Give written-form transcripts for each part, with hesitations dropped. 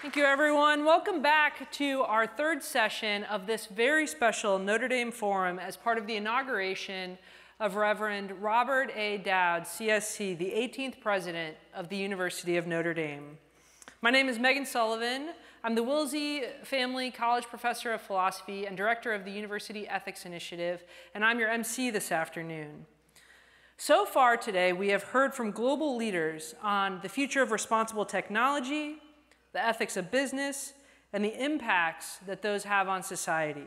Thank you, everyone. Welcome back to our third session of this very special Notre Dame Forum as part of the inauguration of Reverend Robert A. Dowd, CSC, the 18th president of the University of Notre Dame. My name is Megan Sullivan. I'm the Wilsey Family College Professor of Philosophy and Director of the University Ethics Initiative, and I'm your MC this afternoon. So far today, we have heard from global leaders on the future of responsible technology, the ethics of business, and the impacts that those have on society.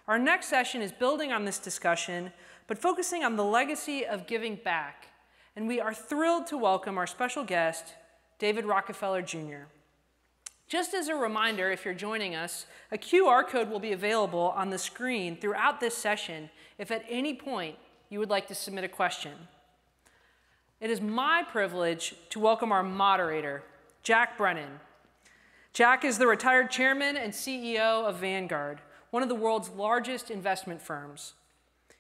Our next session is building on this discussion, but focusing on the legacy of giving back. And we are thrilled to welcome our special guest, David Rockefeller Jr. Just as a reminder, if you're joining us, a QR code will be available on the screen throughout this session if at any point you would like to submit a question. It is my privilege to welcome our moderator, Jack Brennan. Jack is the retired chairman and CEO of Vanguard, one of the world's largest investment firms.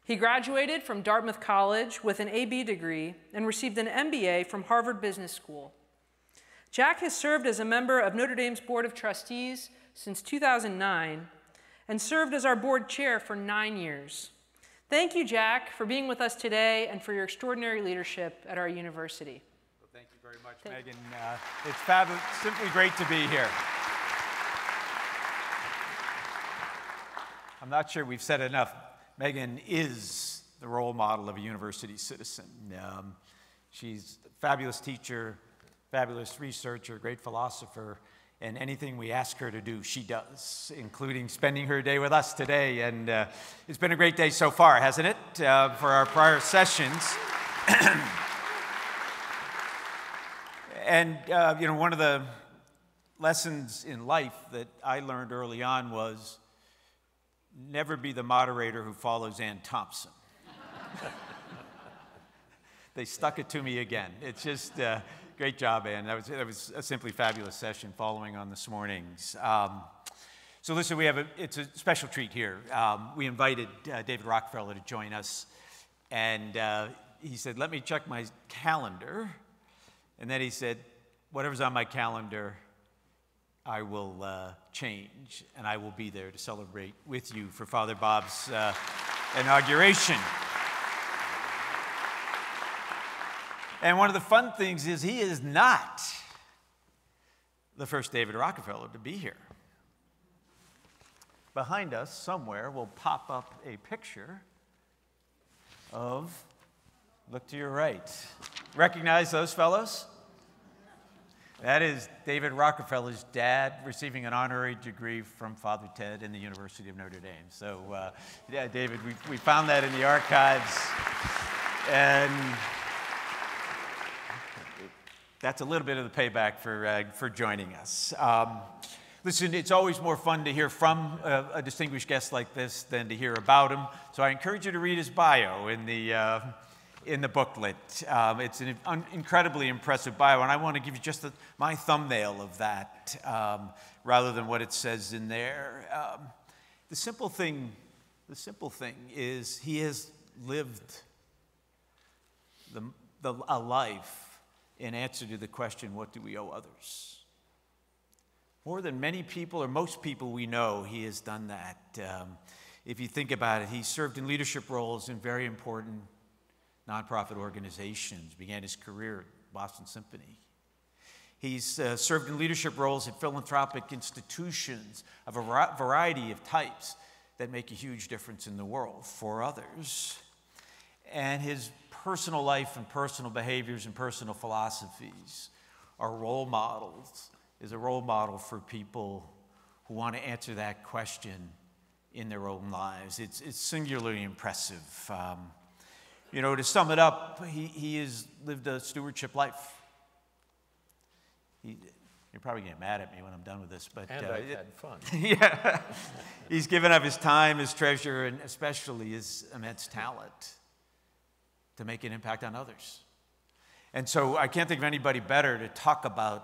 He graduated from Dartmouth College with an AB degree and received an MBA from Harvard Business School. Jack has served as a member of Notre Dame's Board of Trustees since 2009 and served as our board chair for 9 years. Thank you, Jack, for being with us today and for your extraordinary leadership at our university. Well, thank you very much, Megan. It's fabulous, simply great to be here. I'm not sure we've said enough. Megan is the role model of a university citizen. She's a fabulous teacher, fabulous researcher, great philosopher, and anything we ask her to do, she does, including spending her day with us today. And it's been a great day so far, hasn't it, for our prior sessions. And, you know, one of the lessons in life that I learned early on was never be the moderator who follows Ann Thompson. They stuck it to me again. It's just... Great job, Ann. That was a simply fabulous session following on this morning's. So listen, it's a special treat here. We invited David Rockefeller to join us, and he said, let me check my calendar. And then he said, whatever's on my calendar, I will change, and I will be there to celebrate with you for Father Bob's inauguration. And one of the fun things is he is not the first David Rockefeller to be here. Behind us somewhere will pop up a picture of, look to your right. Recognize those fellows? That is David Rockefeller's dad receiving an honorary degree from Father Ted in the University of Notre Dame. So, yeah, David, we found that in the archives. And that's a little bit of the payback for joining us. Listen, it's always more fun to hear from a distinguished guest like this than to hear about him. So I encourage you to read his bio in the booklet. It's an incredibly impressive bio, and I want to give you just my thumbnail of that rather than what it says in there. The simple thing is he has lived a life in answer to the question, what do we owe others? More than many people or most people we know, he has done that. If you think about it, he served in leadership roles in very important nonprofit organizations, began his career at Boston Symphony. He's served in leadership roles at philanthropic institutions of a variety of types that make a huge difference in the world for others. And his personal life and personal behaviors and personal philosophies are role models, is a role model for people who want to answer that question in their own lives. It's singularly impressive. You know, to sum it up, he has lived a stewardship life. You're probably getting mad at me when I'm done with this, but... And I've had fun. Yeah. He's given up his time, his treasure, and especially his immense talent to make an impact on others. And so I can't think of anybody better to talk about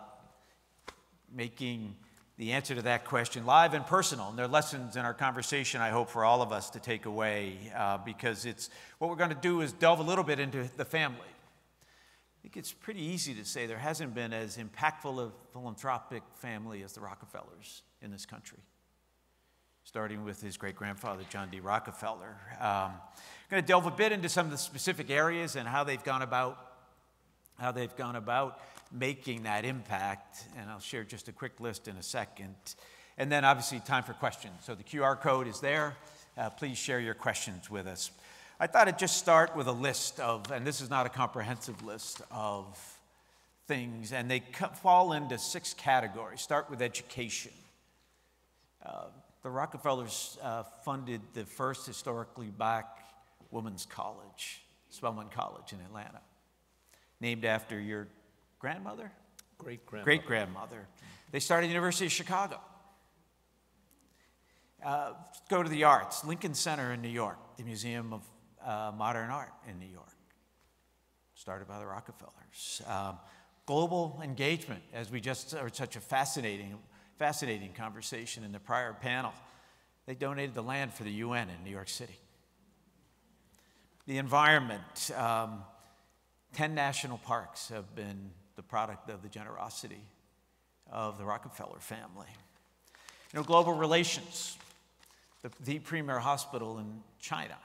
making the answer to that question live and personal. And there are lessons in our conversation, I hope, for all of us to take away, because what we're going to do is delve a little bit into the family. think it's pretty easy to say there hasn't been as impactful a philanthropic family as the Rockefellers in this country, starting with his great-grandfather, John D. Rockefeller. I'm going to delve a bit into some of the specific areas and how they've gone about making that impact, and I'll share just a quick list in a second. And then obviously time for questions. So the QR code is there. Please share your questions with us. I thought I'd just start with a list of, and this is not a comprehensive list of things, and they fall into 6 categories. Start with education. The Rockefellers funded the first historically black women's college, Spelman College in Atlanta, named after your grandmother? Great-grandmother. Great-grandmother. They started the University of Chicago. Go to the arts, Lincoln Center in New York, the Museum of Modern Art in New York, started by the Rockefellers. Global engagement, as we just heard such a fascinating conversation in the prior panel. They donated the land for the UN in New York City. The environment, 10 national parks have been the product of the generosity of the Rockefeller family. You know, global relations, the premier hospital in China,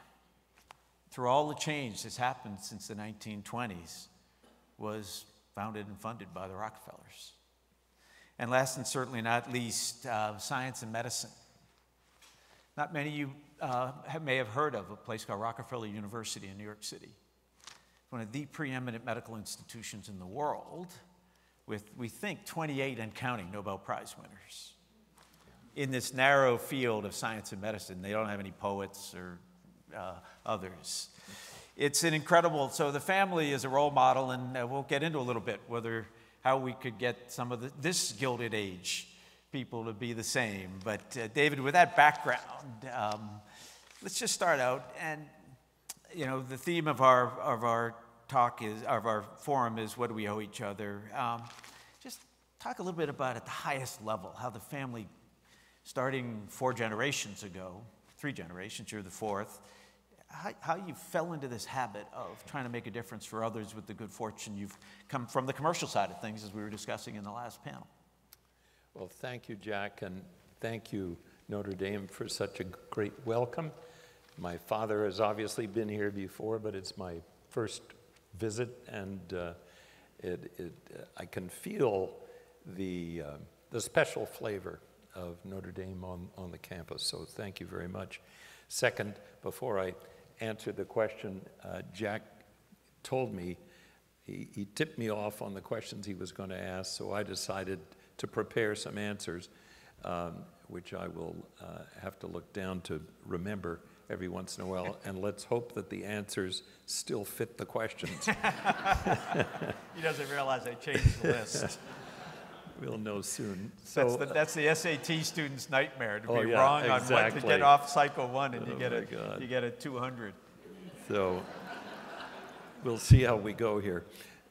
through all the change that's happened since the 1920s, was founded and funded by the Rockefellers. And last and certainly not least, science and medicine. Not many of you may have heard of a place called Rockefeller University in New York City. One of the preeminent medical institutions in the world, with, we think, 28 and counting Nobel Prize winners. In this narrow field of science and medicine, they don't have any poets or others. It's an incredible, so the family is a role model, and we'll get into a little bit how we could get some of this Gilded Age people to be the same. But David, with that background, let's just start out. And you know, the theme of our forum is what do we owe each other. Just talk a little bit about at the highest level how the family, starting 4 generations ago, 3 generations, you're the 4th. How you fell into this habit of trying to make a difference for others with the good fortune you've come from the commercial side of things, as we were discussing in the last panel. Well, thank you, Jack, and thank you, Notre Dame, for such a great welcome. My father has obviously been here before, but it's my first visit, and I can feel the special flavor of Notre Dame on the campus, so thank you very much. Second, before I answer the question, Jack told me, he tipped me off on the questions he was going to ask, so I decided to prepare some answers, which I will have to look down to remember every once in a while, and let's hope that the answers still fit the questions. He doesn't realize I changed the list. We'll know soon. So that's the SAT student's nightmare, to be yeah, wrong exactly. on what to get off cycle 1, and Oh you get a 200. So we'll see how we go here.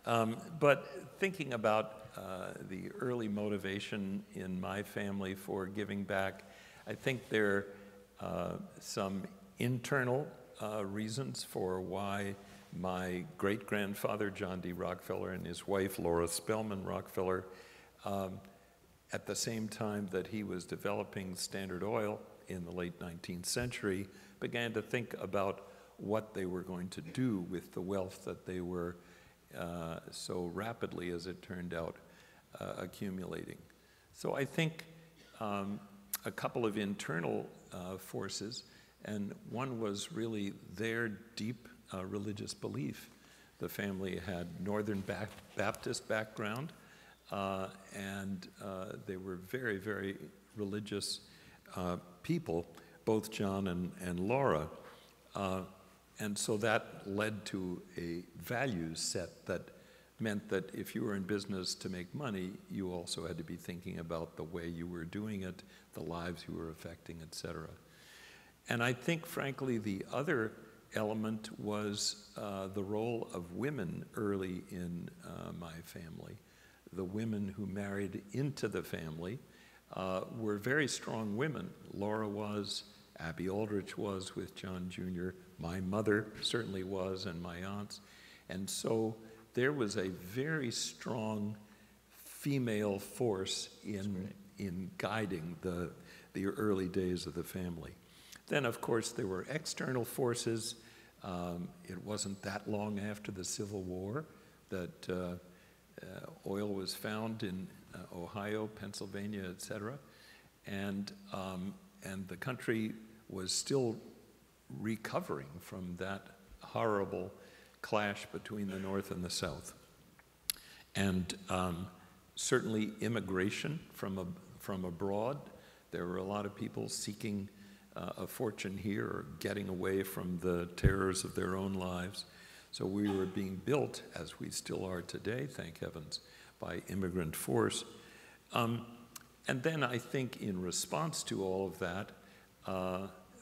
But thinking about the early motivation in my family for giving back, I think there are some internal reasons for why my great-grandfather, John D. Rockefeller, and his wife, Laura Spelman Rockefeller, at the same time that he was developing Standard Oil in the late 19th century, began to think about what they were going to do with the wealth that they were so rapidly, as it turned out, accumulating. So I think a couple of internal forces, and one was really their deep religious belief. The family had Northern Baptist background, and they were very, very religious people, both John and Laura. And so that led to a values set that meant that if you were in business to make money, you also had to be thinking about the way you were doing it, the lives you were affecting, et cetera. And I think, frankly, the other element was the role of women early in my family. The women who married into the family were very strong women. Laura was, Abby Aldrich was with John Jr., my mother certainly was, and my aunts. And so there was a very strong female force in guiding the early days of the family. Then, of course, there were external forces. It wasn't that long after the Civil War that oil was found in Ohio, Pennsylvania, etc., and the country was still recovering from that horrible clash between the North and the South. And certainly immigration from abroad. There were a lot of people seeking a fortune here or getting away from the terrors of their own lives. So we were being built, as we still are today, thank heavens, by immigrant force. And then I think in response to all of that,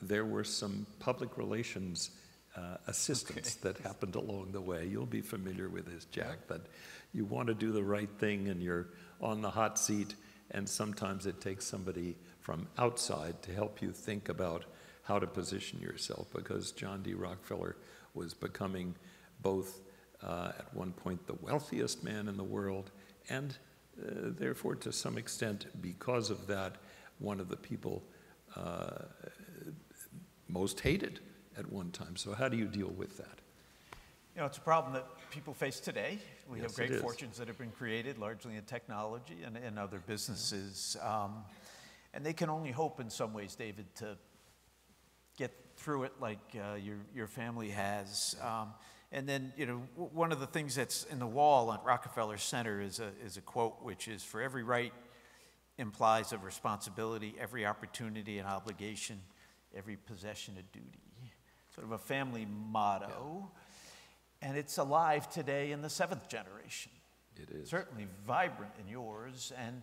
there were some public relations assistance that happened along the way. You'll be familiar with this, Jack, that you want to do the right thing and you're on the hot seat, and sometimes it takes somebody from outside to help you think about how to position yourself, because John D. Rockefeller was becoming both at one point the wealthiest man in the world, and therefore to some extent, because of that, one of the people most hated at one time. So how do you deal with that? You know, it's a problem that people face today. We Yes, have great it is. fortunes that have been created largely in technology and other businesses. And they can only hope in some ways, David, to get through it like your family has. And then, you know, one of the things that's in the wall at Rockefeller Center is a quote, which is, "For every right implies a responsibility, every opportunity an obligation, every possession a duty." Sort of a family motto. Yeah. And it's alive today in the seventh generation. It is. Certainly vibrant in yours. And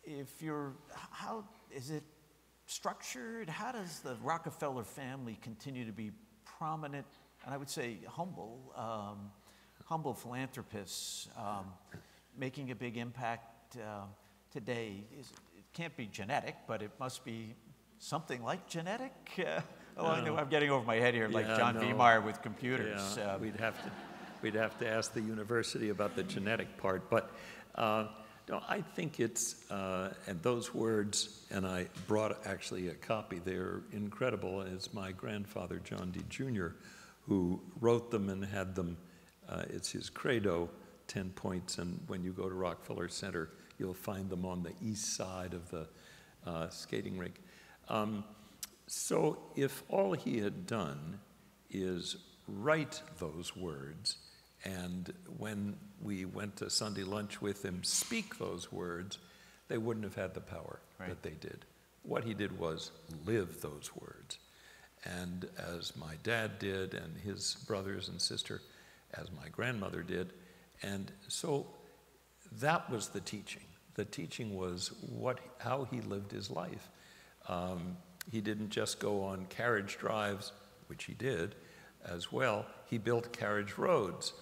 if you're, how is it structured? How does the Rockefeller family continue to be prominent, and I would say humble philanthropists, making a big impact today? It can't be genetic, but it must be something like genetic. I know I'm getting over my head here, like John Viemeyer with computers. Yeah, we'd have to ask the university about the genetic part, but no, I think it's, and those words, and I brought actually a copy, they're incredible, is my grandfather, John D. Jr., who wrote them and had them, it's his credo, 10 points, and when you go to Rockefeller Center, you'll find them on the east side of the skating rink. So if all he had done is write those words, and when we went to Sunday lunch with him, speak those words, they wouldn't have had the power that they did. What he did was live those words. And as my dad did, and his brothers and sister, as my grandmother did. And so that was the teaching. The teaching was how he lived his life. He didn't just go on carriage drives, which he did as well. He built carriage roads,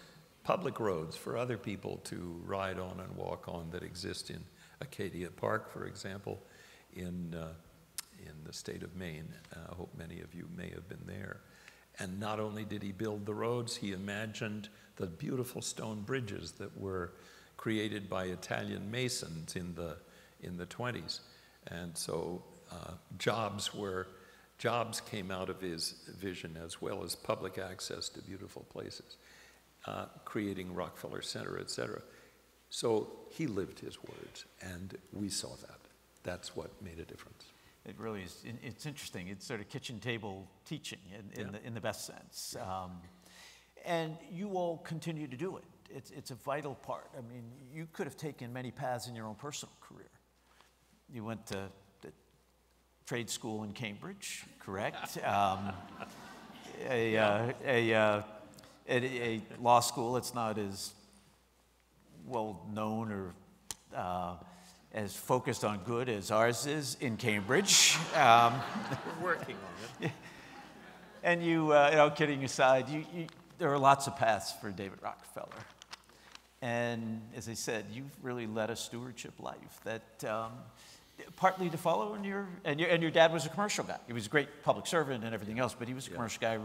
public roads for other people to ride on and walk on that exist in Acadia Park, for example, in the state of Maine. I hope many of you may have been there. And not only did he build the roads, he imagined the beautiful stone bridges that were created by Italian masons in the 20s. And so jobs came out of his vision, as well as public access to beautiful places, creating Rockefeller Center, etc. So he lived his words, and we saw that. That's what made a difference. It really is. It's interesting. It's sort of kitchen table teaching in the best sense. And you all continue to do it. It's a vital part. I mean, you could have taken many paths in your own personal career. You went to the trade school in Cambridge, correct? A law school. It's not as well known or as focused on good as ours is in Cambridge. We're working on it. And you know, kidding aside, there are lots of paths for David Rockefeller. And as I said, you've really led a stewardship life that partly to follow in your dad was a commercial guy. He was a great public servant and everything else, but he was a commercial guy,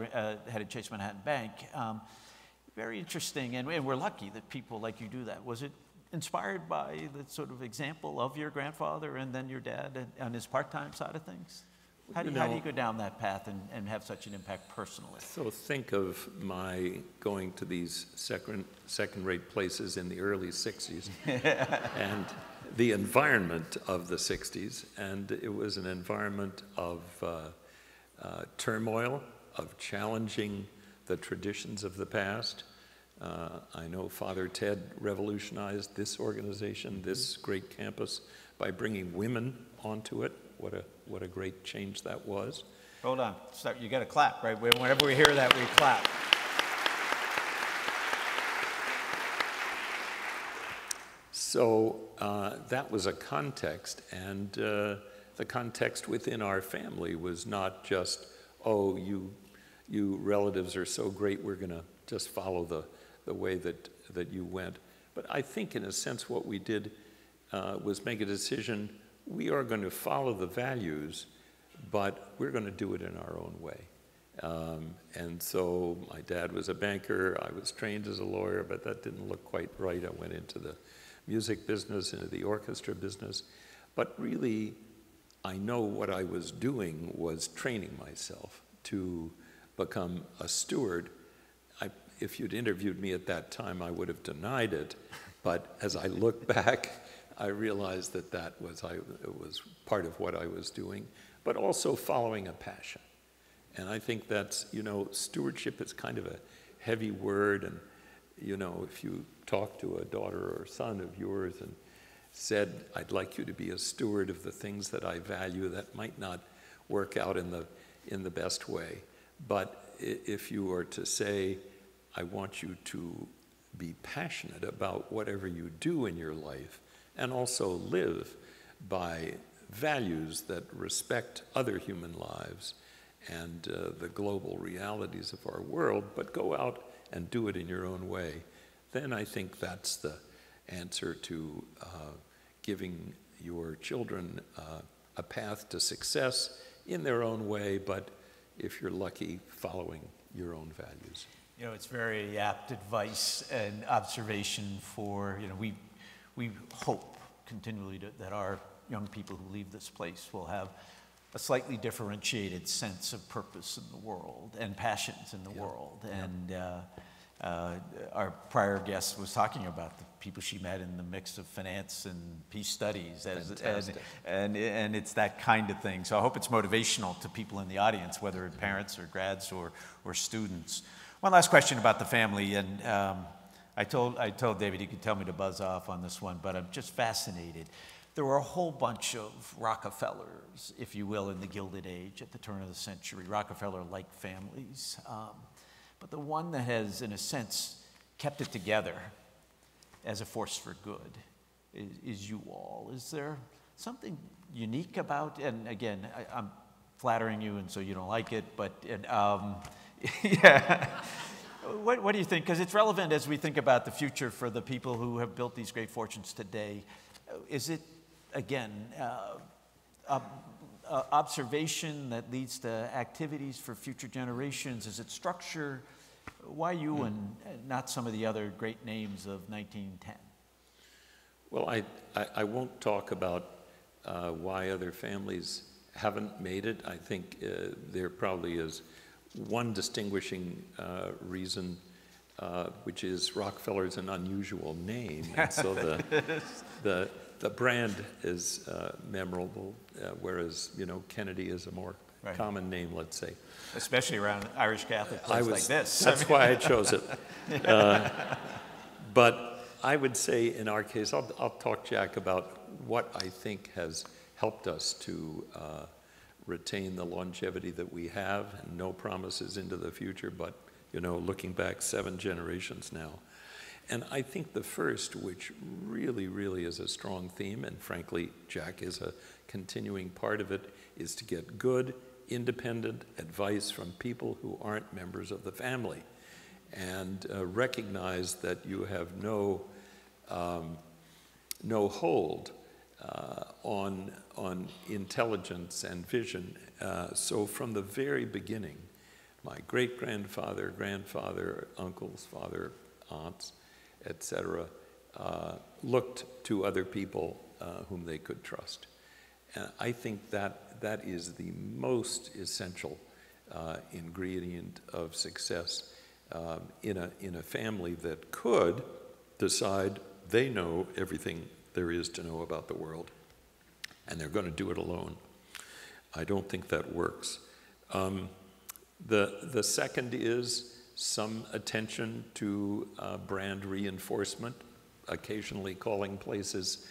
head of Chase Manhattan Bank. Very interesting, and we're lucky that people like you do that. Was it inspired by the sort of example of your grandfather and then your dad on his part-time side of things? How do you go down that path and have such an impact personally? So think of my going to these second-rate places in the early 60s and the environment of the 60s, and it was an environment of turmoil, of challenging the traditions of the past. I know Father Ted revolutionized this organization, this great campus, by bringing women onto it. What a great change that was. Hold on, you got to clap, right? Whenever we hear that, we clap. So that was a context, and the context within our family was not just, oh, you relatives are so great, we're going to just follow the way that you went. But I think in a sense what we did was make a decision, we are going to follow the values, but we're going to do it in our own way. And so my dad was a banker, I was trained as a lawyer, but that didn't look quite right. I went into the music business, into the orchestra business. But really, I know what I was doing was training myself to become a steward. If you'd interviewed me at that time, I would have denied it. But as I look back, I realized that it was part of what I was doing, but also following a passion. And I think that's, stewardship is kind of a heavy word. And, if you talk to a daughter or son of yours and said, I'd like you to be a steward of the things that I value, that might not work out in the best way. But if you were to say, I want you to be passionate about whatever you do in your life and also live by values that respect other human lives and the global realities of our world, but go out and do it in your own way, then I think that's the answer to giving your children a path to success in their own way, but if you're lucky, following your own values. It's very apt advice and observation for, we hope continually that our young people who leave this place will have a slightly differentiated sense of purpose in the world and passions in the world. And our prior guest was talking about the people she met in the mix of finance and peace studies, and it's that kind of thing. So I hope it's motivational to people in the audience, whether it's parents or grads or students. One last question about the family, and I told David he could tell me to buzz off on this one, but I'm just fascinated. There were a whole bunch of Rockefellers, if you will, in the Gilded Age at the turn of the century, Rockefeller-like families. But the one that has, in a sense, kept it together as a force for good is you all. Is there something unique about, and again, I'm flattering you, and so you don't like it, but yeah. What do you think? Because it's relevant as we think about the future for the people who have built these great fortunes today. Is it, again, observation that leads to activities for future generations? Is it structure? Why you and not some of the other great names of 1910? Well, I won't talk about why other families haven't made it. I think there probably is one distinguishing reason, which is Rockefeller's an unusual name, and so the brand is memorable, whereas Kennedy is a more common name, let's say. Especially around Irish Catholic place like this. That's why I chose it. But I would say in our case, I'll talk, Jack, about what I think has helped us to retain the longevity that we have, and no promises into the future, but looking back 7 generations now. And I think the first, which really, really is a strong theme, and frankly, Jack is a continuing part of it, is to get good, independent advice from people who aren't members of the family, and recognize that you have no hold on intelligence and vision. So from the very beginning, my great-grandfather, grandfather, uncles, father, aunts, etc., looked to other people whom they could trust. And I think that is the most essential ingredient of success in a family that could decide they know everything there is to know about the world, and they're going to do it alone. I don't think that works. The second is some attention to brand reinforcement, occasionally calling places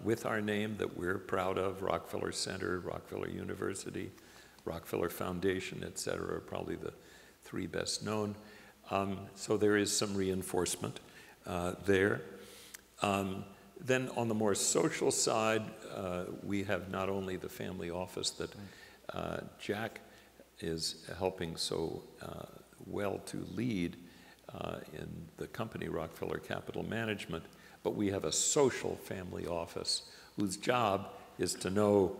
with our name that we're proud of: Rockefeller Center, Rockefeller University, Rockefeller Foundation, et cetera, are probably the three best known. So there is some reinforcement there. Then on the more social side, we have not only the family office that Jack is helping so well to lead in the company Rockefeller Capital Management, but we have a social family office whose job is to know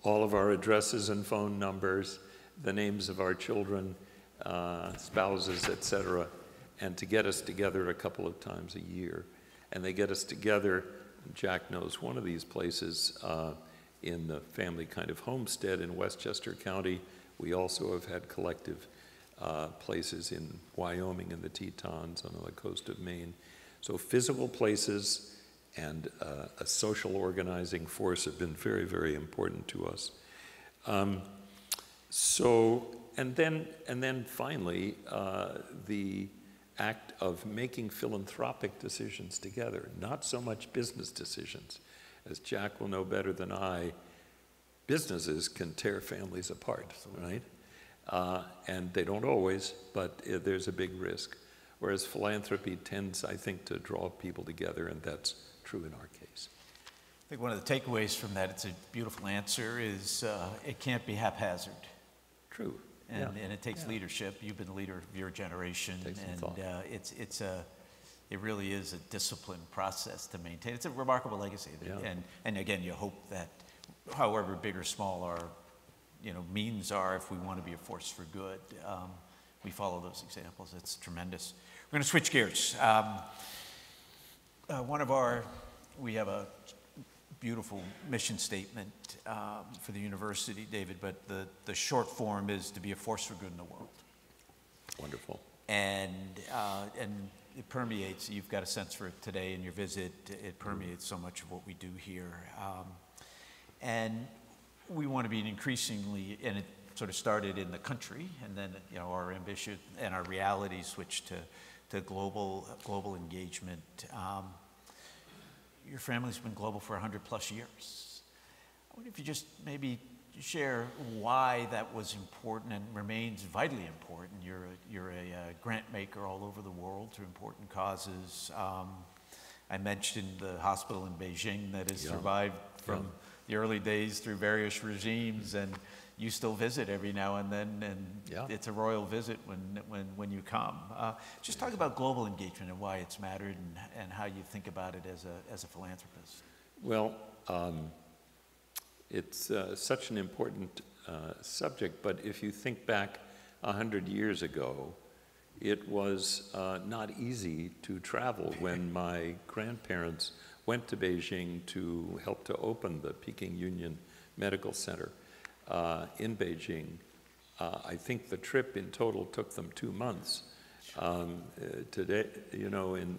all of our addresses and phone numbers, the names of our children, spouses, etc., and to get us together a couple of times a year. And they get us together, Jack knows one of these places, in the family kind of homestead in Westchester County. We also have had collective places in Wyoming and the Tetons on the coast of Maine. So physical places and a social organizing force have been very, very important to us. And then finally, the act of making philanthropic decisions together, not so much business decisions. As Jack will know better than I, businesses can tear families apart, right? And they don't always, but there's a big risk. Whereas philanthropy tends, I think, to draw people together, and that's true in our case. I think one of the takeaways from that, it's a beautiful answer, is it can't be haphazard. True. And it takes leadership. You've been the leader of your generation, and it really is a disciplined process to maintain. It's a remarkable legacy, and again, you hope that, however big or small our means are, if we want to be a force for good, we follow those examples. It's tremendous. We're going to switch gears. We have a beautiful mission statement for the university, David, but the short form is to be a force for good in the world. Wonderful. And it permeates, you've got a sense for it today in your visit, it permeates so much of what we do here. And we want to be an increasingly, and it sort of started in the country, and then our ambition and our reality switched to global engagement. Your family's been global for 100+ years. I wonder if you just maybe share why that was important and remains vitally important. You're a grant maker all over the world to important causes. I mentioned the hospital in Beijing that has survived from the early days through various regimes, and you still visit every now and then, and it's a royal visit when you come. Just talk about global engagement and why it's mattered, and how you think about it as a philanthropist. Well, it's such an important subject, but if you think back 100 years ago, it was not easy to travel when my grandparents went to Beijing to help to open the Peking Union Medical Center in Beijing. I think the trip in total took them 2 months. Today, in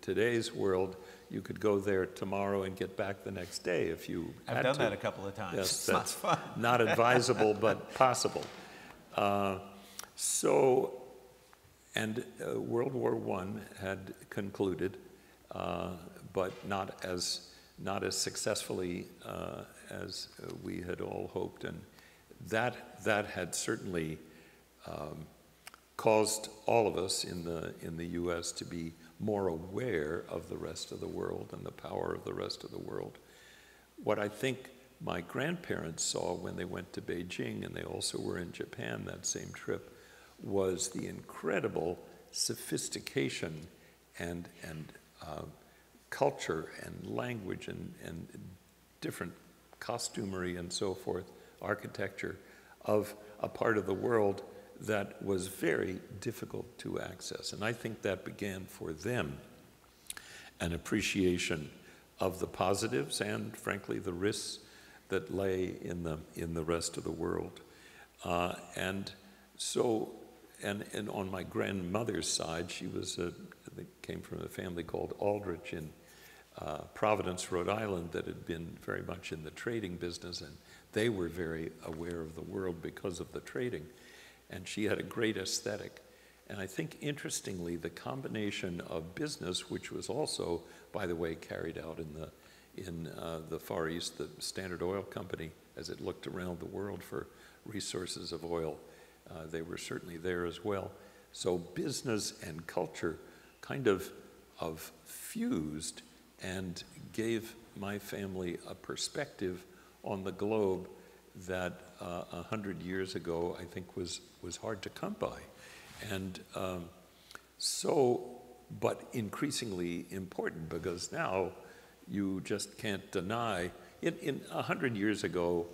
today's world, you could go there tomorrow and get back the next day if you had to. I've done that a couple of times. Yes, that's fun. Not advisable, but possible. World War I had concluded, but not as successfully as we had all hoped, and that had certainly caused all of us in the U.S. to be more aware of the rest of the world and the power of the rest of the world. What I think my grandparents saw when they went to Beijing, and they also were in Japan that same trip, was the incredible sophistication and culture and language and different costumery and so forth, architecture of a part of the world that was very difficult to access. And I think that began for them an appreciation of the positives and, frankly, the risks that lay in the rest of the world. And on my grandmother's side, she came from a family called Aldrich in Providence, Rhode Island, that had been very much in the trading business, and they were very aware of the world because of the trading. And she had a great aesthetic. And I think, interestingly, the combination of business, which was also, by the way, carried out in the Far East, the Standard Oil Company, as it looked around the world for resources of oil, they were certainly there as well. So business and culture kind of fused and gave my family a perspective on the globe that 100 years ago I think was hard to come by. And but increasingly important, because now you just can't deny, in 100 years ago,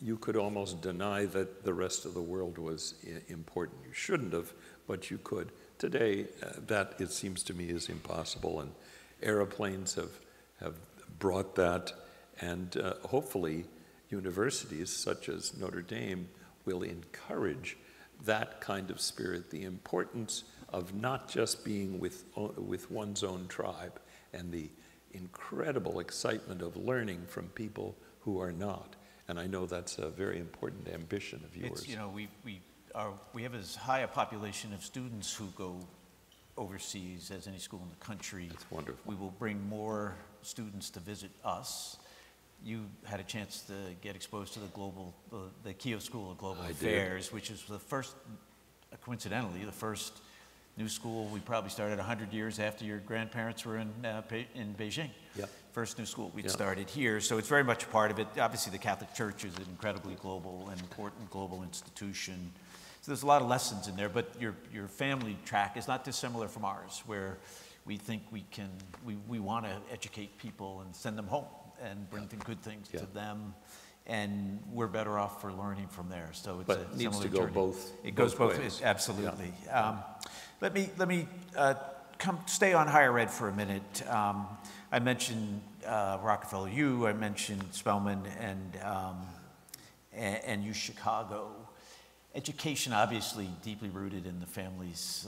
you could almost deny that the rest of the world was important. You shouldn't have, but you could. Today, that, it seems to me, is impossible, and aeroplanes have brought that, and hopefully universities such as Notre Dame will encourage that kind of spirit, the importance of not just being with one's own tribe, and the incredible excitement of learning from people who are not. And I know that's a very important ambition of yours. It's, you know, we have as high a population of students who go overseas as any school in the country. That's wonderful. We will bring more students to visit us. You had a chance to get exposed to the Keough School of Global Affairs, which is the first, coincidentally, the first new school. We probably started 100 years after your grandparents were in Beijing. Yep. First new school we'd started here, so it's very much a part of it. Obviously, the Catholic Church is an incredibly global and important global institution. So there's a lot of lessons in there, but your family track is not dissimilar from ours, where we think we want to educate people and send them home and bring good things to them, and we're better off for learning from there. So it's but it needs to go journey. both. It goes both ways. Absolutely. Yeah. Let me stay on higher ed for a minute. I mentioned Rockefeller U. I mentioned Spelman and U Chicago. Education, obviously, deeply rooted in the family's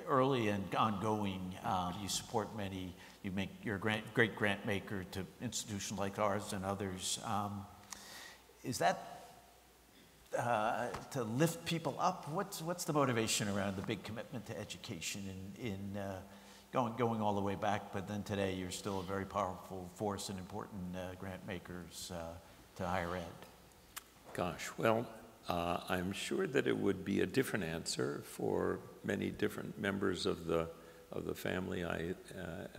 early and ongoing. You support many. You're a great grant maker to institutions like ours and others. Is that to lift people up? What's the motivation around the big commitment to education in going all the way back, but then today you're still a very powerful force and important grant makers to higher ed? Gosh, well, I'm sure that it would be a different answer for many different members of the family. I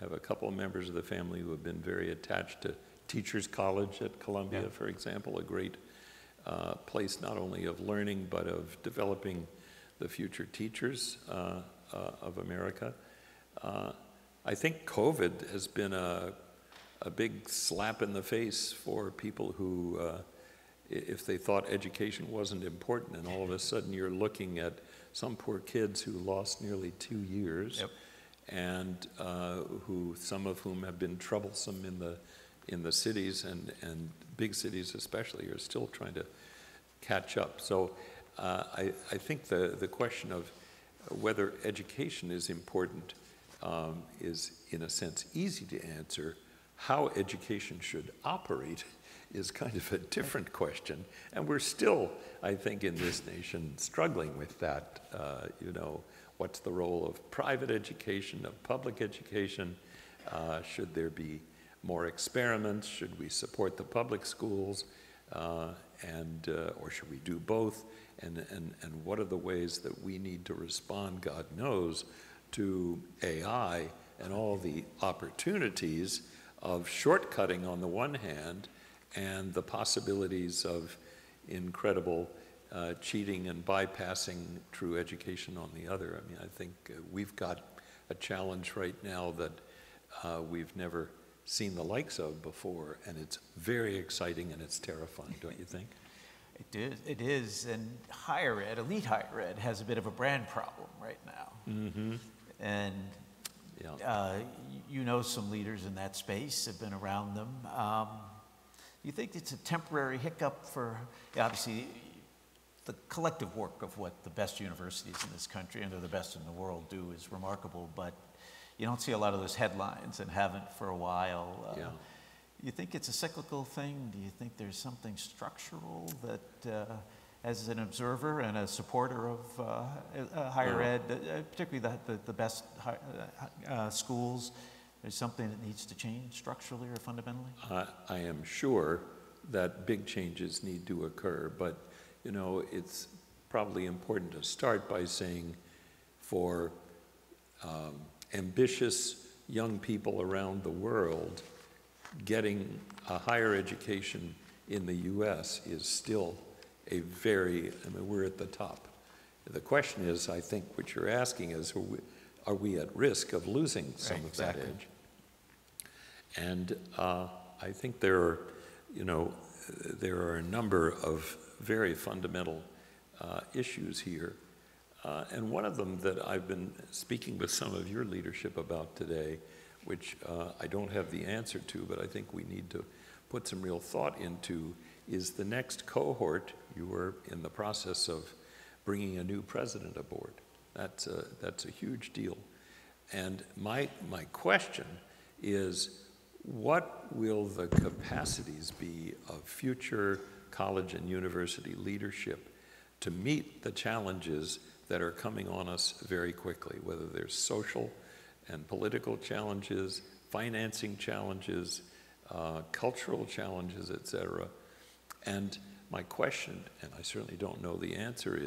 have a couple of members of the family who have been very attached to Teachers College at Columbia, for example, a great place not only of learning but of developing the future teachers of America. I think COVID has been a big slap in the face for people who, if they thought education wasn't important, and all of a sudden you're looking at some poor kids who lost nearly 2 years, and some of whom have been troublesome in the cities, and big cities especially are still trying to catch up. So I think the question of whether education is important is, in a sense, easy to answer. How education should operate is kind of a different question, and we're still, I think, in this nation struggling with that. What's the role of private education, of public education? Should there be more experiments? Should we support the public schools, or should we do both? And what are the ways that we need to respond, God knows, to AI and all the opportunities of shortcutting on the one hand, and the possibilities of incredible cheating and bypassing true education on the other. I mean, I think we've got a challenge right now that we've never seen the likes of before, and it's very exciting and it's terrifying, don't you think? It is, and higher ed, elite higher ed, has a bit of a brand problem right now. Mm-hmm. And Yeah. you know some leaders in that space, have been around them. You think it's a temporary hiccup for, obviously, the collective work of what the best universities in this country, and they're the best in the world, do is remarkable, but you don't see a lot of those headlines and haven't for a while. Yeah. You think it's a cyclical thing? Do you think there's something structural that, as an observer and a supporter of higher ed, particularly the best schools, there's something that needs to change structurally or fundamentally? I am sure that big changes need to occur, but you know, it's probably important to start by saying for ambitious young people around the world, getting a higher education in the US is still a very, I mean, we're at the top. The question is, I think what you're asking is, are we at risk of losing some of exactly. that edge? And I think there are, you know, there are a number of very fundamental issues here. And one of them that I've been speaking with some of your leadership about today, which I don't have the answer to, but I think we need to put some real thought into, is the next cohort. You were in the process of bringing a new president aboard. That's a huge deal. And my question is, what will the capacities be of future college and university leadership to meet the challenges that are coming on us very quickly, whether there's social and political challenges, financing challenges, cultural challenges, et cetera. And my question, and I certainly don't know the answer,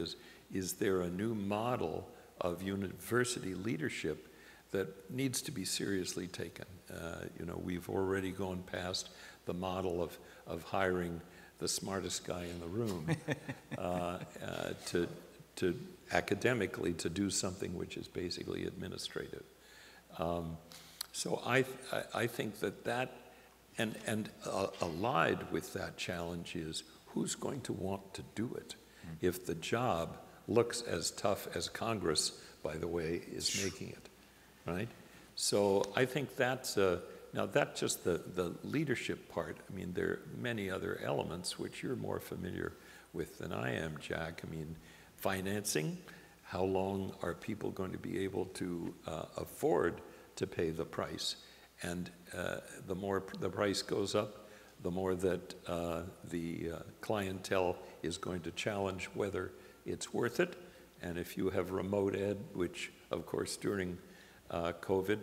is there a new model of university leadership that needs to be seriously taken? You know, we've already gone past the model of hiring the smartest guy in the room to academically to do something which is basically administrative. So I think that and allied with that challenge is, who's going to want to do it if the job looks as tough as Congress, by the way, is making it, right? So I think that's now that's just the leadership part. I mean, there are many other elements which you're more familiar with than I am, Jack. I mean, financing, how long are people going to be able to afford to pay the price? And the more the price goes up, the more that the clientele is going to challenge whether it's worth it. And if you have remote ed, which of course during COVID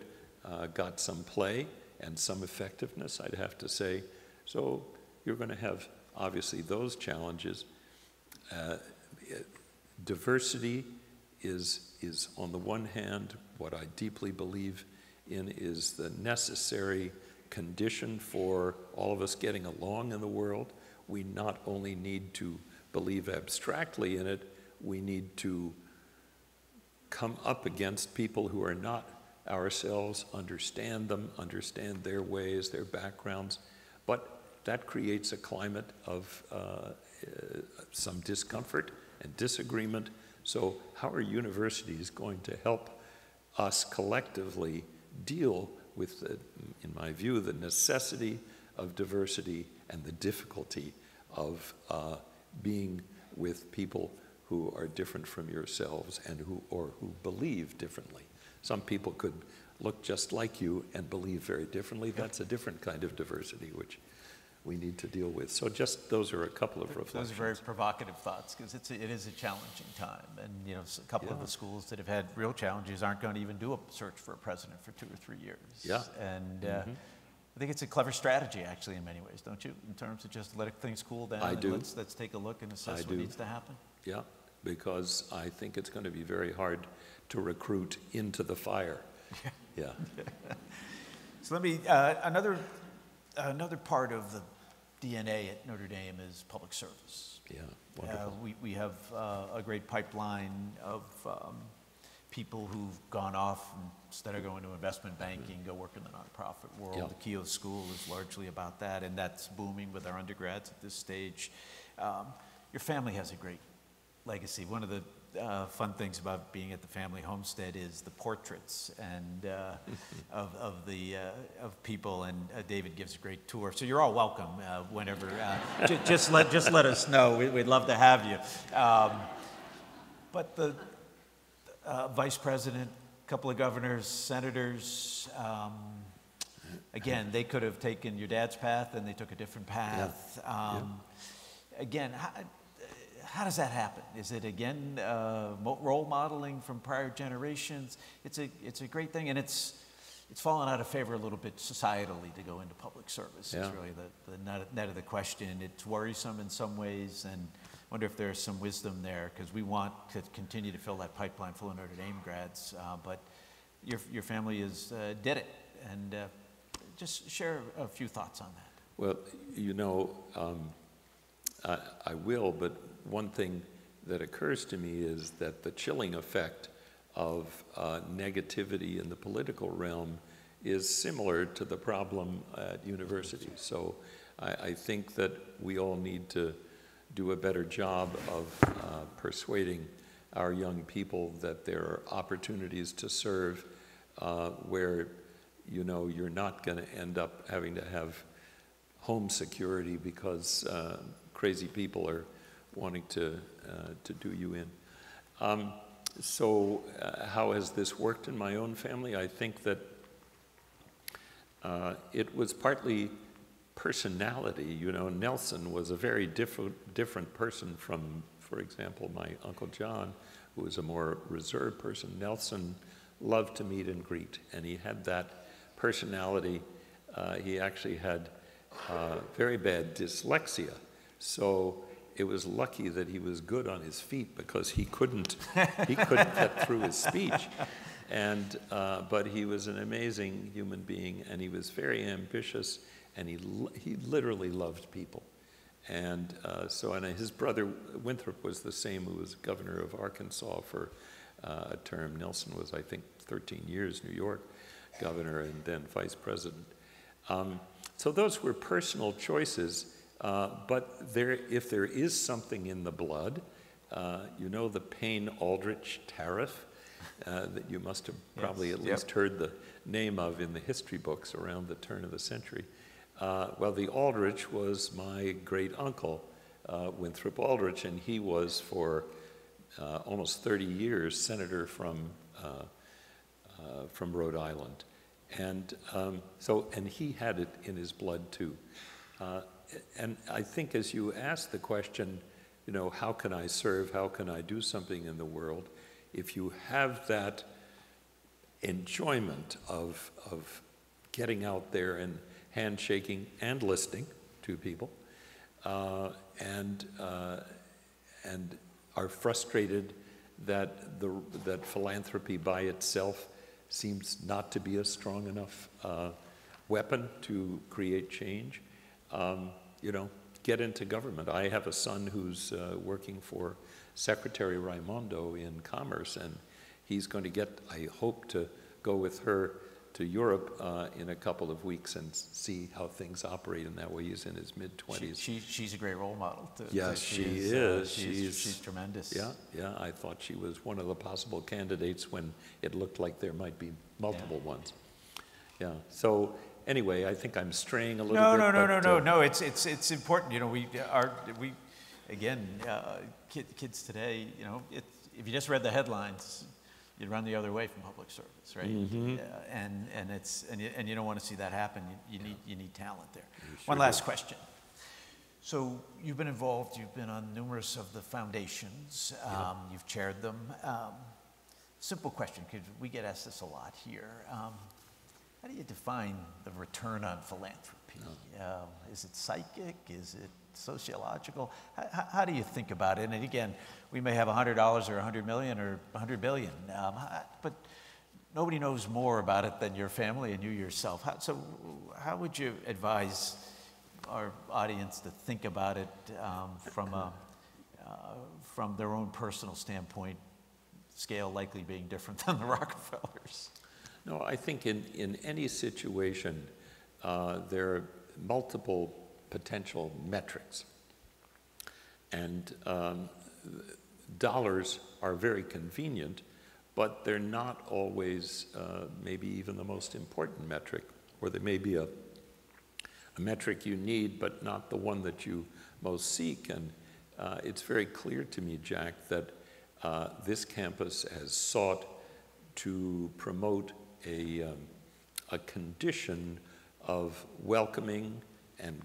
got some play and some effectiveness, I'd have to say, so you're going to have obviously those challenges. Diversity is on the one hand, what I deeply believe in is the necessary condition for all of us getting along in the world. We not only need to believe abstractly in it, we need to come up against people who are not ourselves, understand them, understand their ways, their backgrounds, but that creates a climate of some discomfort and disagreement. So how are universities going to help us collectively deal with, in my view, the necessity of diversity and the difficulty of being with people who are different from yourselves and who believe differently? Some people could look just like you and believe very differently. That's a different kind of diversity, which we need to deal with. So just those are a couple of reflections. Those are very provocative thoughts, because it is a challenging time. And you know, a couple of the schools that have had real challenges aren't going to even do a search for a president for 2 or 3 years. Yeah. And I think it's a clever strategy, actually, in many ways, don't you? In terms of just letting things cool down. I do. Let's take a look and assess what needs to happen. Yeah, because I think it's going to be very hard to recruit into the fire. Yeah. So let me, another part of the DNA at Notre Dame is public service. Yeah, wonderful. We have a great pipeline of people who've gone off, and instead of going to investment banking, go work in the nonprofit world. Yeah. The Keough School is largely about that, and that's booming with our undergrads at this stage. your family has a great legacy. One of the fun things about being at the family homestead is the portraits and of people, and David gives a great tour. So you're all welcome whenever. Just let us know. We'd love to have you. But the vice president, a couple of governors, senators. Again, they could have taken your dad's path, and they took a different path. Again, how does that happen? Is it, again, role modeling from prior generations? It's a great thing, and it's fallen out of favor a little bit societally to go into public service. It's really the net of the question. It's worrisome in some ways, and I wonder if there's some wisdom there, because we want to continue to fill that pipeline full of Notre Dame grads, but your family did it, and just share a few thoughts on that. Well, you know, I will, but one thing that occurs to me is that the chilling effect of negativity in the political realm is similar to the problem at universities. So I think that we all need to do a better job of persuading our young people that there are opportunities to serve where, you know, you're not going to end up having to have home security because crazy people are wanting to do you in. So how has this worked in my own family? I think that it was partly personality. You know, Nelson was a very different person from, for example, my Uncle John, who was a more reserved person. Nelson loved to meet and greet, and he had that personality. He actually had very bad dyslexia, so it was lucky that he was good on his feet, because he couldn't get through his speech. And but he was an amazing human being, and he was very ambitious, and he literally loved people. And and his brother Winthrop was the same, who was governor of Arkansas for a term. Nelson was, I think, 13 years New York governor and then vice president. So those were personal choices. But if there is something in the blood, you know, the Payne-Aldrich tariff that you must have probably at least heard the name of in the history books around the turn of the century. Well, the Aldrich was my great uncle, Winthrop Aldrich, and he was for almost 30 years senator from Rhode Island. And and he had it in his blood too. And I think as you ask the question, you know, how can I serve? How can I do something in the world? If you have that enjoyment of getting out there and handshaking and listening to people, and are frustrated that philanthropy by itself seems not to be a strong enough weapon to create change, you know, get into government. I have a son who's working for Secretary Raimondo in Commerce, and he's going to get, I hope, to go with her to Europe in a couple of weeks and see how things operate in that way. He's in his mid-20s. She's a great role model. Yes, she is. She's tremendous. Yeah. I thought she was one of the possible candidates when it looked like there might be multiple ones. Yeah. So anyway, I think I'm straying a little bit. No. It's important. You know, we again, kids today. You know, if you just read the headlines, you'd run the other way from public service, right? Mm-hmm. And you don't want to see that happen. You need talent there. One last question. So you've been involved. You've been on numerous of the foundations. You've chaired them. Simple question, because we get asked this a lot here. How do you define the return on philanthropy? Is it psychic? Is it sociological? How do you think about it? And again, we may have $100 or $100 million or $100 billion, but nobody knows more about it than your family and you yourself. So how would you advise our audience to think about it from their own personal standpoint, scale likely being different than the Rockefellers? No, I think in any situation, there are multiple potential metrics. And dollars are very convenient, but they're not always maybe even the most important metric, or they may be a metric you need, but not the one that you most seek. And it's very clear to me, Jack, that this campus has sought to promote a condition of welcoming and,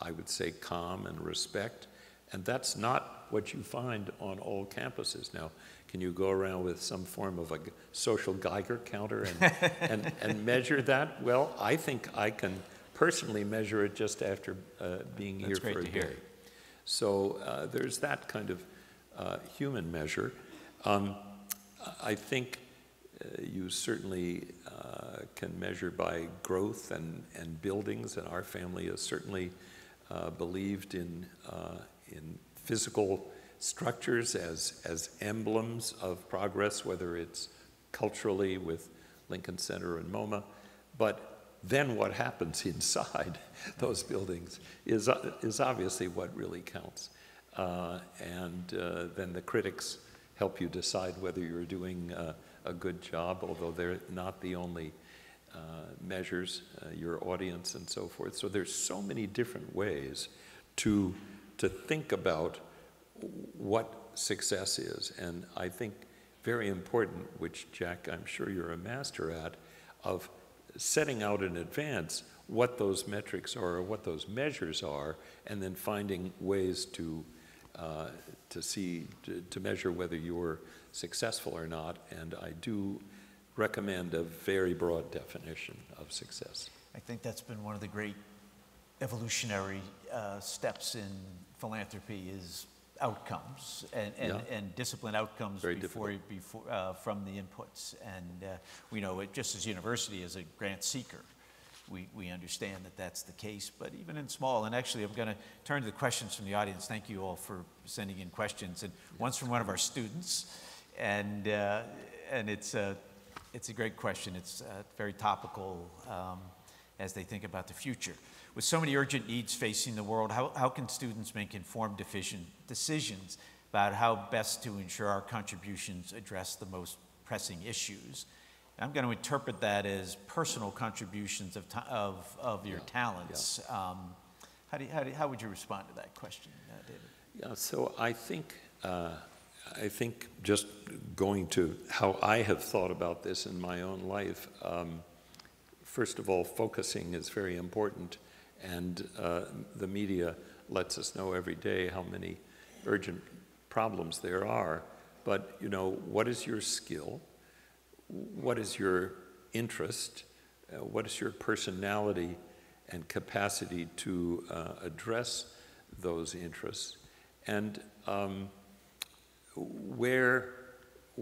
I would say, calm and respect. And that's not what you find on all campuses. Now, can you go around with some form of a social Geiger counter and measure that? Well, I think I can personally measure it just after being here for a day. So there's that kind of human measure. I think you certainly can measure by growth and buildings, and our family has certainly believed in physical structures as emblems of progress, whether it's culturally with Lincoln Center and MoMA. But then what happens inside those buildings is obviously what really counts. And then the critics help you decide whether you're doing a good job, although they're not the only measures, your audience and so forth. So there's so many different ways to think about what success is. And I think very important, which Jack, I'm sure you're a master at, of setting out in advance what those metrics are or what those measures are, and then finding ways to measure whether you're successful or not. And I do recommend a very broad definition of success. I think that's been one of the great evolutionary steps in philanthropy is outcomes and disciplined outcomes from the inputs. And we know it just as university as a grant seeker. We understand that that's the case, but even in small, and actually I'm going to turn to the questions from the audience. Thank you all for sending in questions. And one's from one of our students, and it's a great question. It's very topical as they think about the future. With so many urgent needs facing the world, how can students make informed decisions about how best to ensure our contributions address the most pressing issues? I'm going to interpret that as personal contributions of your talents. How would you respond to that question, David? Yeah, so I think just going to how I have thought about this in my own life, first of all, focusing is very important, and the media lets us know every day how many urgent problems there are. But, you know, what is your skill? What is your interest? What is your personality and capacity to address those interests? And where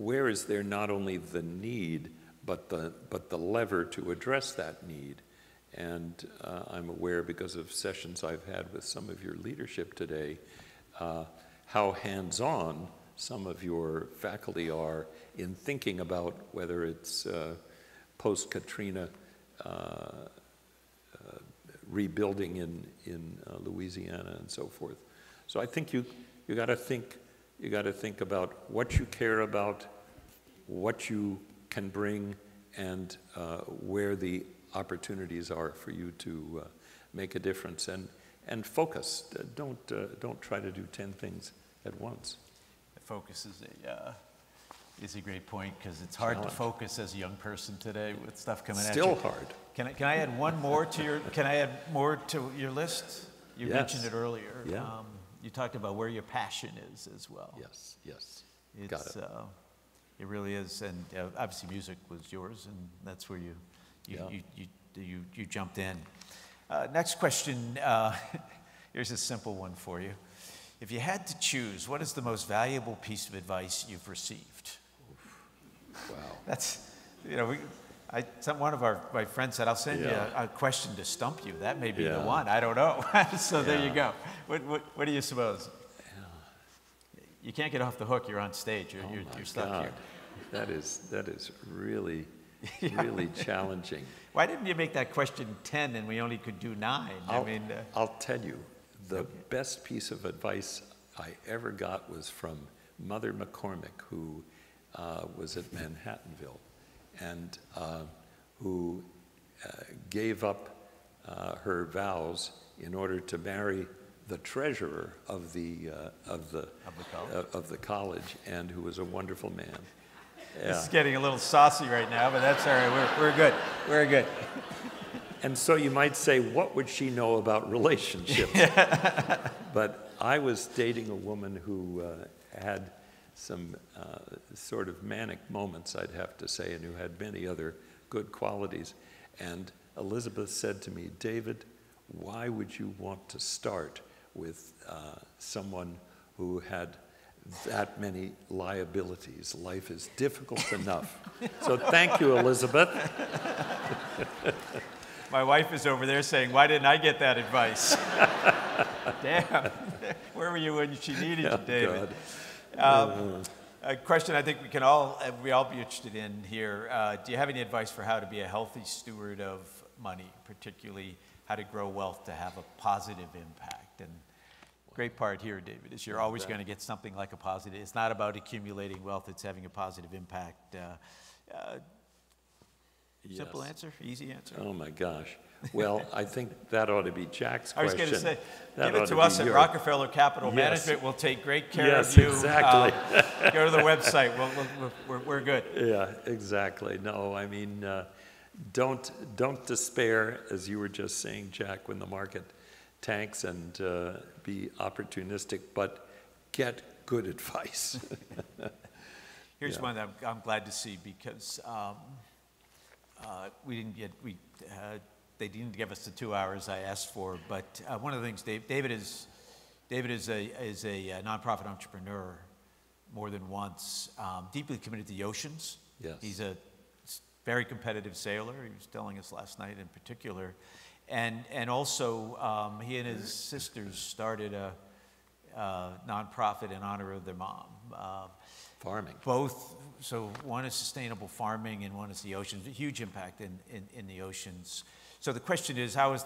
is there not only the need, but the lever to address that need? And I'm aware, because of sessions I've had with some of your leadership today, how hands-on some of your faculty are in thinking about whether it's post-Katrina rebuilding in Louisiana and so forth. So I think you got to think about what you care about, what you can bring, and where the opportunities are for you to make a difference, and focus. Don't try to do 10 things at once. Focus is a great point, because it's hard to focus as a young person today with stuff coming at you. Still hard. Can I add one more to your? Can I add more to your list? You mentioned it earlier. Yeah. You talked about where your passion is as well. Yes. Got it. It really is, and obviously music was yours, and that's where you jumped in. Next question. Here's a simple one for you. If you had to choose, what is the most valuable piece of advice you've received? Wow. That's, one of my friends said, I'll send you a question to stump you. That may be the one. I don't know. So there you go. What do you suppose? Yeah. You can't get off the hook. You're on stage. You're stuck here. That is really, really challenging. Why didn't you make that question 10 and we only could do 9? I'll tell you. The best piece of advice I ever got was from Mother McCormick, who was at Manhattanville, and who gave up her vows in order to marry the treasurer of the college, and who was a wonderful man. Yeah. This is getting a little saucy right now, but that's all right. We're good. We're good. And so you might say, what would she know about relationships? But I was dating a woman who had some sort of manic moments, I'd have to say, and who had many other good qualities. And Elizabeth said to me, David, why would you want to start with someone who had that many liabilities? Life is difficult enough. So thank you, Elizabeth. My wife is over there saying, why didn't I get that advice? Damn. Where were you when she needed you, David? A question I think we all be interested in here. Do you have any advice for how to be a healthy steward of money, particularly how to grow wealth to have a positive impact? And great part here, David, is you're always going to get something like a positive. It's not about accumulating wealth, it's having a positive impact. Simple answer, easy answer. Oh my gosh. Well, I think that ought to be Jack's question. I was going to say, give it to us at Rockefeller Capital Management. We'll take great care of you. Exactly. Go to the website. We're good. Yeah, exactly. No, I mean, don't despair, as you were just saying, Jack, when the market tanks, and be opportunistic, but get good advice. Here's one that I'm glad to see, because they didn't give us the 2 hours I asked for, but one of the things David is a nonprofit entrepreneur more than once, deeply committed to the oceans. Yes. He's a very competitive sailor. He was telling us last night in particular, and also he and his sisters started a nonprofit in honor of their mom. Farming. Both. So one is sustainable farming, and one is the oceans. A huge impact in the oceans. So the question is, how is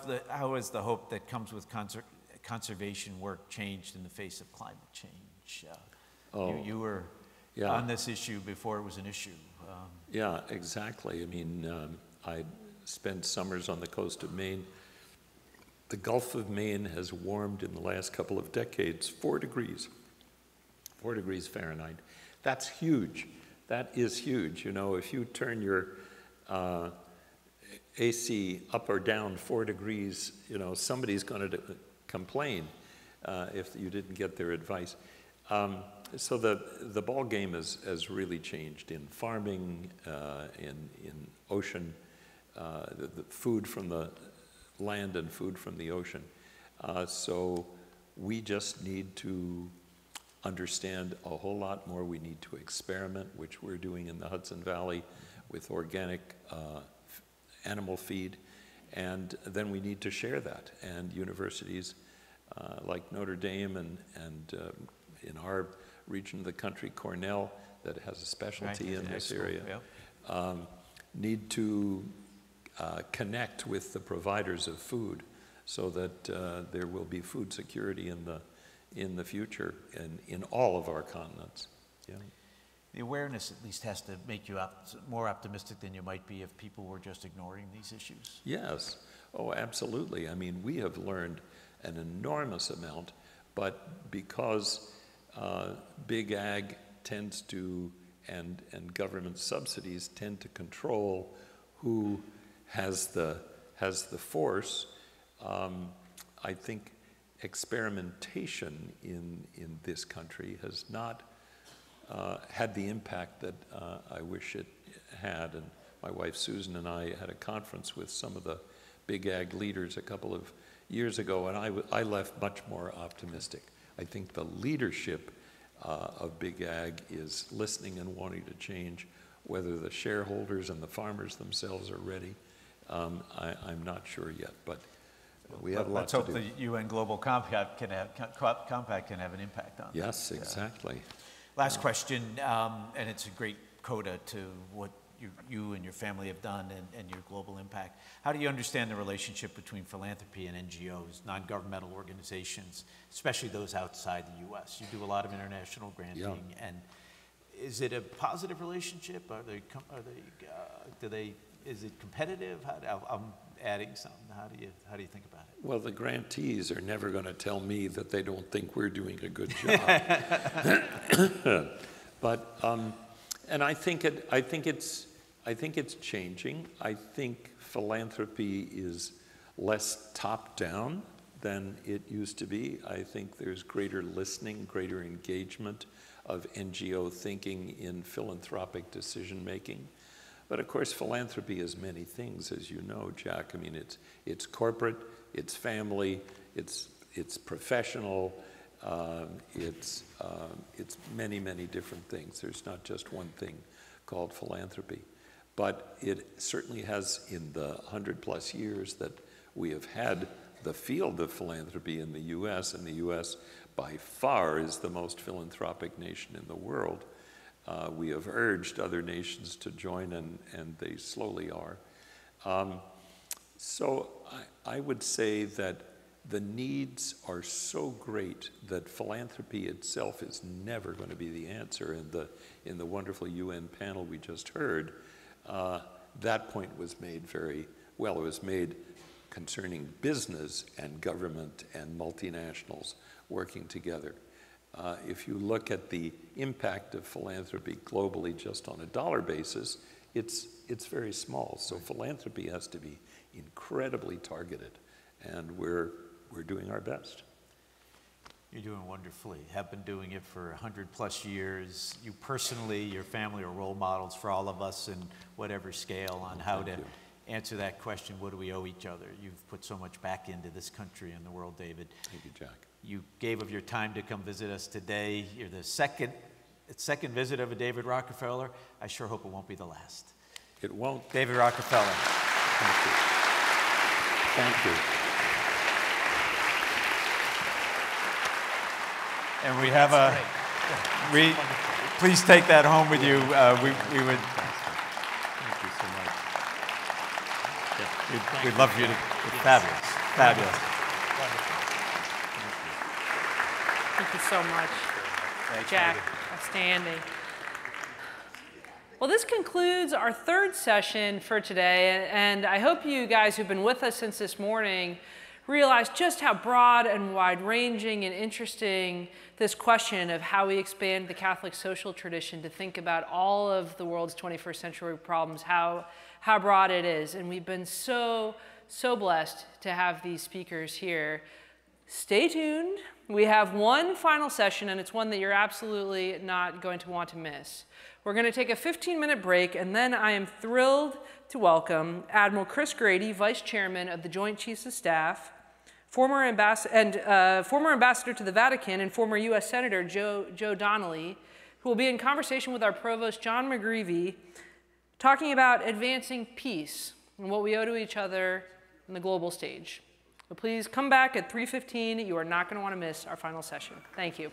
the hope that comes with conservation work changed in the face of climate change? You were on this issue before it was an issue. Yeah, exactly. I mean, I spent summers on the coast of Maine. The Gulf of Maine has warmed in the last couple of decades 4 degrees Fahrenheit. That's huge. That is huge. You know, if you turn your AC up or down 4 degrees, you know, somebody's going to complain if you didn't get their advice. So the ball game has really changed in farming, in ocean, the food from the land and food from the ocean. So we just need to understand a whole lot more. We need to experiment, which we're doing in the Hudson Valley with organic animal feed, and then we need to share that. And universities like Notre Dame and in our region of the country, Cornell, that has a specialty in this area, need to connect with the providers of food so that there will be food security in the future and in all of our continents. Yeah. The awareness at least has to make you more optimistic than you might be if people were just ignoring these issues. Yes. Oh, absolutely. I mean, we have learned an enormous amount, but because big ag tends to, and government subsidies tend to control who has the force, I think experimentation in this country has not had the impact that I wish it had. And my wife Susan and I had a conference with some of the big ag leaders a couple of years ago, and I left much more optimistic. I think the leadership of big ag is listening and wanting to change. Whether the shareholders and the farmers themselves are ready, I'm not sure yet, but we have a lot to do. Let's hope the UN Global Compact can have an impact on Yes, exactly. Last question, and it's a great coda to what you and your family have done and your global impact. How do you understand the relationship between philanthropy and NGOs, non-governmental organizations, especially those outside the U.S.? You do a lot of international granting, and is it a positive relationship? Is it competitive? I'm adding something. How do you think about it? Well, the grantees are never going to tell me that they don't think we're doing a good job. But and I think it's changing. I think philanthropy is less top-down than it used to be. I think there's greater listening, greater engagement of NGO thinking in philanthropic decision-making. But of course, philanthropy is many things, as you know, Jack. I mean, it's corporate, it's family, it's professional, it's many, many different things. There's not just one thing called philanthropy. But it certainly has, in the 100+ years that we have had the field of philanthropy in the U.S., and the U.S. by far is the most philanthropic nation in the world. We have urged other nations to join, and they slowly are. So I would say that the needs are so great that philanthropy itself is never going to be the answer. In the wonderful UN panel we just heard, that point was made very well. It was made concerning business and government and multinationals working together. If you look at the impact of philanthropy globally just on a dollar basis, it's very small. So philanthropy has to be incredibly targeted, and we're doing our best. You're doing wonderfully. Have been doing it for 100+ years. You personally, your family are role models for all of us in whatever scale on how to answer that question, what do we owe each other? You've put so much back into this country and the world, David. Thank you, Jack. You gave of your time to come visit us today. You're the second visit of a David Rockefeller. I sure hope it won't be the last. It won't. David Rockefeller. Thank you. Thank you. And we have please take that home with you. We would. Thank you so much. We'd love you to. Fabulous. Fabulous. Thank you so much, Jack. Outstanding. Well, this concludes our third session for today, and I hope you guys who've been with us since this morning realize just how broad and wide-ranging and interesting this question of how we expand the Catholic social tradition to think about all of the world's 21st century problems, how broad it is. And we've been so blessed to have these speakers here. Stay tuned. We have one final session, and it's one that you're absolutely not going to want to miss. We're going to take a 15-minute break, and then I am thrilled to welcome Admiral Chris Grady, Vice Chairman of the Joint Chiefs of Staff, former ambassador to the Vatican and former U.S. Senator Joe Donnelly, who will be in conversation with our Provost John McGreevy, talking about advancing peace and what we owe to each other on the global stage. So please come back at 3:15. You are not going to want to miss our final session. Thank you.